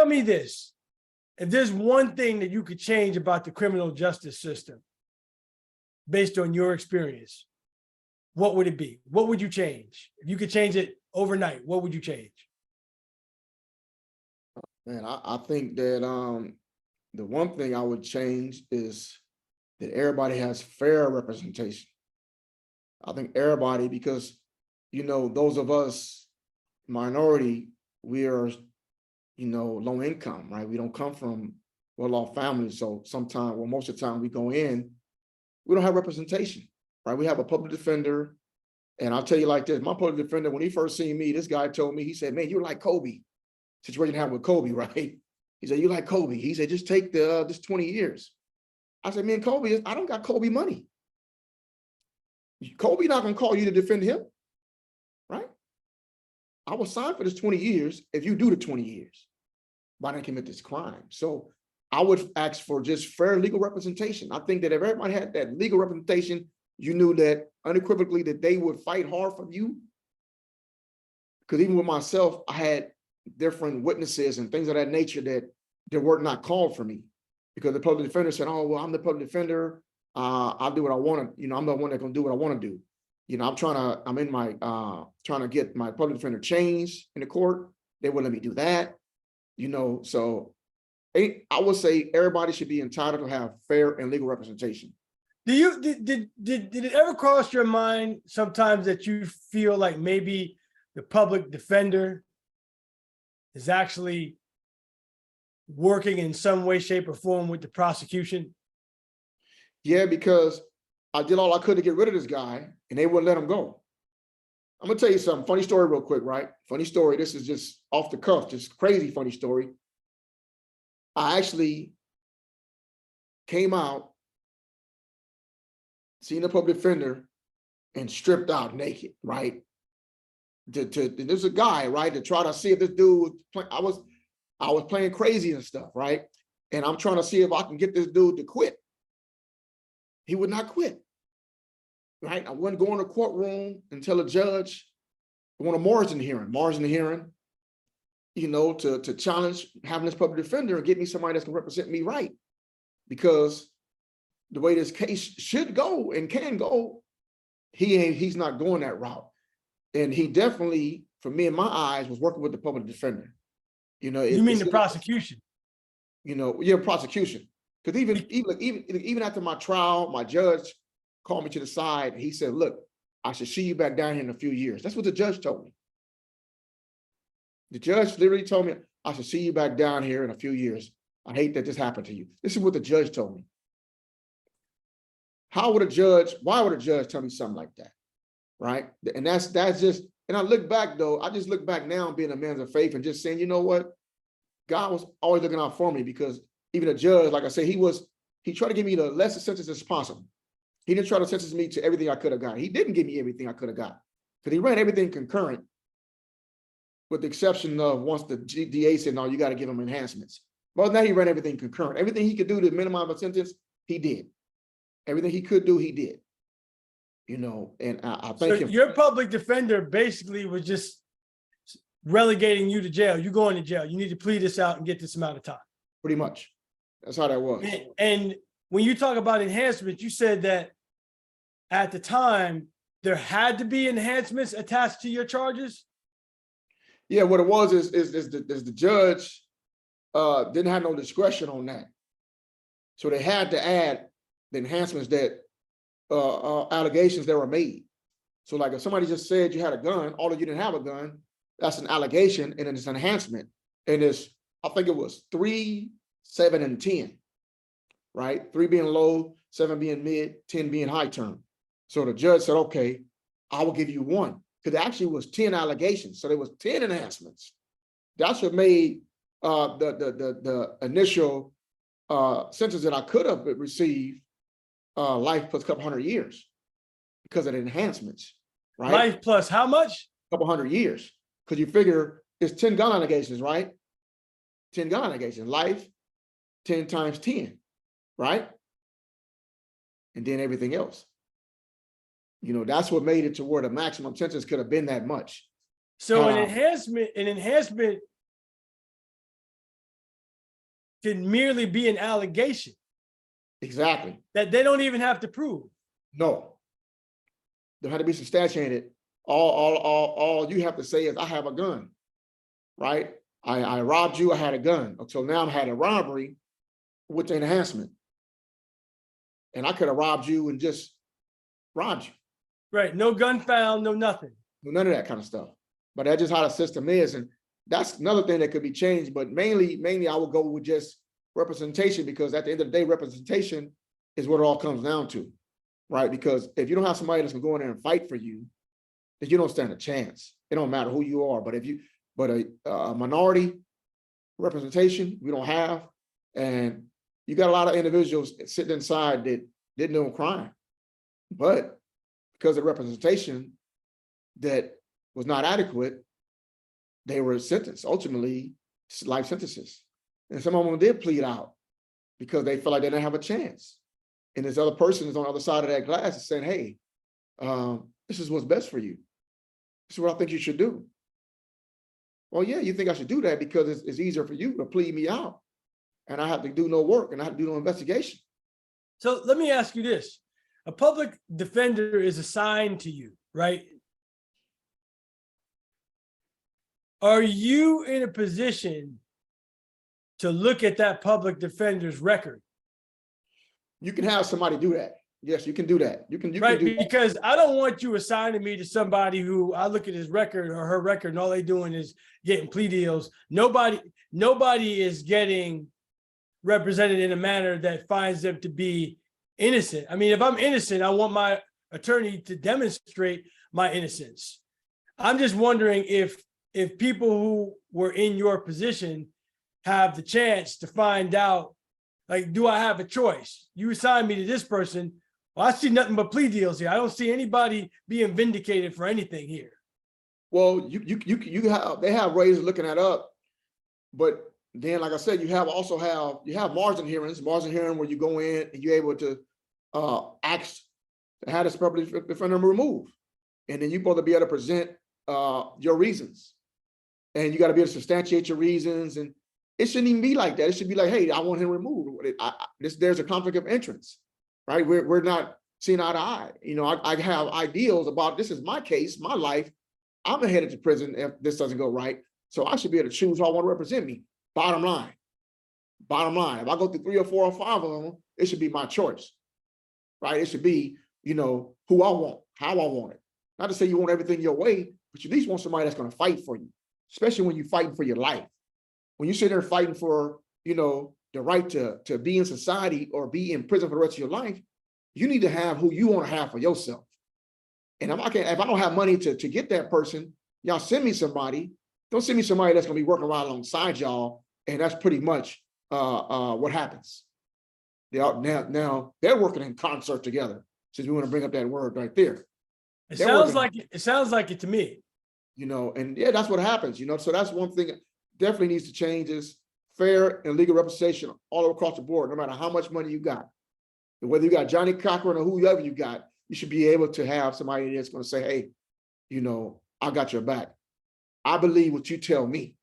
me this. If there's one thing that you could change about the criminal justice system, based on your experience, what would it be? What would you change? If you could change it overnight, what would you change? Man, I think that the one thing I would change is that everybody has fair representation. I think everybody, because, you know, those of us minority, we are, you know, low income, right? We don't come from well-off families. So sometimes, well, most of the time we go in, we don't have representation, right? We have a public defender. And I'll tell you like this, my public defender, when he first seen me, this guy told me, he said, man, you're like Kobe. Situation happened with Kobe, right? He said, you like Kobe. He said, just take this 20 years. I said, man, Kobe, I don't got Kobe money. Kobe not gonna call you to defend him, right? I was signed for this 20 years if you do the 20 years, but I didn't commit this crime. So I would ask for just fair legal representation. I think that if everybody had that legal representation, you knew that unequivocally that they would fight hard for you. Because even with myself, I had different witnesses and things of that nature that were not called for me, because the public defender said, oh, well, I'm the public defender. I'll do what I want to, you know, I'm the one that's gonna do what I want to do. You know, I'm in my, trying to get my public defender changed in the court. They wouldn't let me do that, you know, so I would say everybody should be entitled to have fair and legal representation. Did it ever cross your mind sometimes that you feel like maybe the public defender is actually working in some way, shape, or form with the prosecution? Yeah, because I did all I could to get rid of this guy and they wouldn't let him go. I'm gonna tell you something, funny story real quick, right? Funny story, this is just off the cuff, just crazy funny story. I actually came out, seen the public defender and stripped out naked, right? There's a guy, right, to try to see if this dude was I was playing crazy and stuff, right? And I'm trying to see if I can get this dude to quit. He would not quit, right? I wouldn't go in the courtroom and tell a judge, I want a margin hearing, you know, to challenge having this public defender and get me somebody that's gonna represent me right. Because the way this case should go and can go, he's not going that route. And he definitely, for me in my eyes, was working with the public defender. You know, you mean the prosecution? You know, yeah, prosecution. Because even after my trial, my judge called me to the side. He said, look, I should see you back down here in a few years. That's what the judge told me. The judge literally told me, I should see you back down here in a few years. I hate that this happened to you. This is what the judge told me. Why would a judge tell me something like that? Right? And that's just, and I look back though, I just look back now being a man of faith and just saying, you know what? God was always looking out for me, because even a judge, like I said, he tried to give me the less sentence as possible. He didn't try to sentence me to everything I could have got. He didn't give me everything I could have got, because he ran everything concurrent, with the exception of once the DA said, no, you got to give him enhancements. Well, now he ran everything concurrent. Everything he could do to minimize a sentence, he did. Everything he could do, he did. You know, and I thank him. Your public defender basically was just relegating you to jail. You're going to jail. You need to plead this out and get this amount of time. Pretty much. That's how that was. And when you talk about enhancements, you said that at the time there had to be enhancements attached to your charges. Yeah, what it was is the judge didn't have no discretion on that, so they had to add the enhancements that allegations that were made. So like if somebody just said you had a gun, although you didn't have a gun, that's an allegation and it's an enhancement. And it's, I think it was 3, 7, and 10, right? 3 being low, 7 being mid, 10 being high term. So the judge said, okay, I will give you 1, because it actually was 10 allegations. So there was 10 enhancements. That's what made the initial sentence that I could have received life plus a couple hundred years, because of the enhancements, right? Life plus how much? A couple hundred years, because you figure it's 10 gun allegations, right? 10 gun allegations, life, 10 times 10, right? And then everything else. You know, that's what made it to where the maximum sentence could have been that much. So an enhancement can merely be an allegation Exactly. that they don't even have to prove. No. There had to be substantiated. All you have to say is, I have a gun, right? I robbed you, I had a gun. So now I had a robbery with the enhancement. And I could have robbed you and just robbed you. Right. No gun found, no nothing. None of that kind of stuff. But that's just how the system is. And that's another thing that could be changed. But mainly I would go with just representation, because at the end of the day, representation is what it all comes down to, right? Because if you don't have somebody that's gonna go in there and fight for you, then you don't stand a chance. It don't matter who you are. But a minority representation we don't have, and you got a lot of individuals sitting inside that didn't know crime, but because of representation that was not adequate, they were sentenced, ultimately life sentences. And some of them did plead out because they felt like they didn't have a chance. And this other person is on the other side of that glass is saying, hey, this is what's best for you. This is what I think you should do. Well, yeah, you think I should do that because it's easier for you to plead me out, and I have to do no work and I have to do no investigation. So let me ask you this. A public defender is assigned to you, right? Are you in a position to look at that public defender's record? You can have somebody do that. Yes, you can do that. You can do because I don't want you assigning me to somebody who I look at his record or her record and all they doing is getting plea deals. Nobody is getting represented in a manner that finds them to be innocent. I mean, if I'm innocent, I want my attorney to demonstrate my innocence. I'm just wondering if people who were in your position have the chance to find out, like, do I have a choice? You assign me to this person. Well, I see nothing but plea deals here. I don't see anybody being vindicated for anything here. Well, they have ways of looking that up, but then, like I said, you have margin hearings where you go in and you're able to ask to have this public defender removed, and then you're supposed to be able to present your reasons, and you got to be able to substantiate your reasons. And it shouldn't even be like that. It should be like, hey, I want him removed. There's a conflict of interest, right? We're not seeing eye to eye. You know, I have ideals about, this is my case, my life. I'm headed to prison if this doesn't go right. So I should be able to choose who I want to represent me. Bottom line, if I go through 3 or 4 or 5 of them, it should be my choice, right? It should be, you know, who I want, how I want it. Not to say you want everything your way, but you at least want somebody that's going to fight for you, especially when you're fighting for your life. When you sit there fighting for, you know, the right to be in society or be in prison for the rest of your life, you need to have who you want to have for yourself. And if I don't have money to get that person, y'all send me somebody. Don't send me somebody that's going to be working right alongside y'all. And that's pretty much what happens. Now they're working in concert together. Since we want to bring up that word right there. It sounds like it to me. You know, and yeah, that's what happens, you know. So that's one thing that definitely needs to change, is fair and legal representation all across the board, no matter how much money you got. And whether you got Johnny Cochran or whoever you got, you should be able to have somebody that's going to say, hey, you know, I got your back. I believe what you tell me.